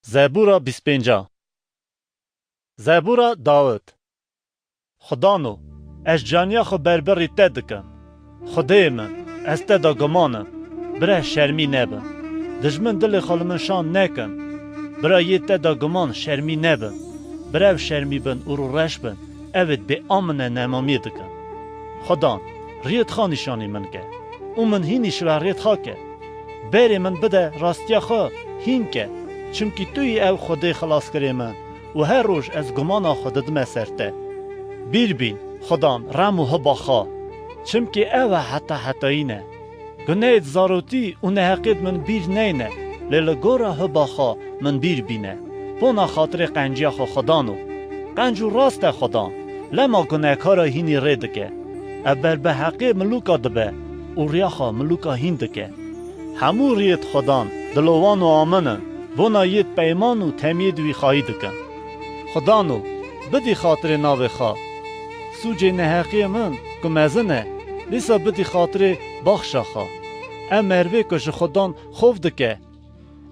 زبورا 25 زبورا داود خدانو از جانیا خو بربری تدکم خدای من از تدا گمانم برای شرمی نبم دجمن دل خالمن شان نکن برای یه تدا گمان شرمی نبم برای شرمی بن او رش بن اوید به آمن نمامی دکم خدان ریت خانشانی من که او من هینیش و ریت خاکه بری من بده راستیا خو هین که چونکی توی او خدای خلاص کری من و هر روز از گمان خودت مسرته بیر بین خدان رم و هبا خوا چونکی او حتی اینه گناهت زاروتی و نحقیت من بیر نینه لیل گورا هبا خوا من بیر بینه بونا خاطر قنجیا خو خدانو قنجو راست خدان لما گناهکارا هینی ریدکه اول به حقی ملوکا دبه و ریاخا ملوکا هیندکه همو ریت خدان دلوان و آمنن بونا یت پیمان و تمید وی خواهی دکن خدانو بدی خاطر ناوی خواه سوجه نحقی من کمزنه لیسا بدی خاطر بخشا خواه مروه کش خدان خوف دکه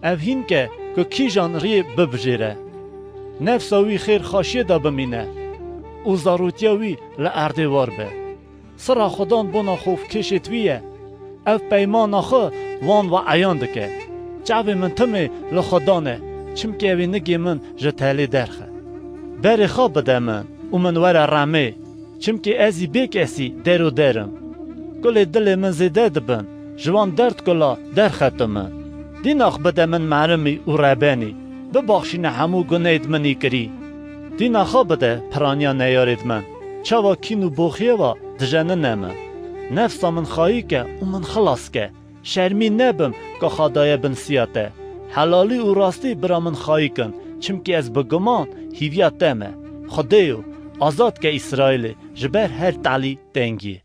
هین که کی جان ری ببجیره نفساوی خیر خاشیه دا بمینه او زاروتیاوی لعرده وار به سرا خدان بونا خوف کشت ویه پیمان آخه وان و عیان دکه جاوی من تمه لخدانه چمکه اوی نگی من جتالی درخه بری خواب بده من و من وره رمه چمکه ازی بیک اسی درو درم گل دل من زیده دبن جوان درد کلا درخت من دیناخ بده من معرمی و ربانی ببخشین همو گناهت منی کری دیناخا بده پرانیا نیارید من چاوا کینو بوخیه و دجنه نمه نفسا من خواهی که و من خلاص که شرمی نبم که خدای بن سیاته حلالی و راستی برا من خواهی کن چمکی از بگمان هیویت دمه خدایو آزاد که اسرائیل جبر هر تعلی دنگی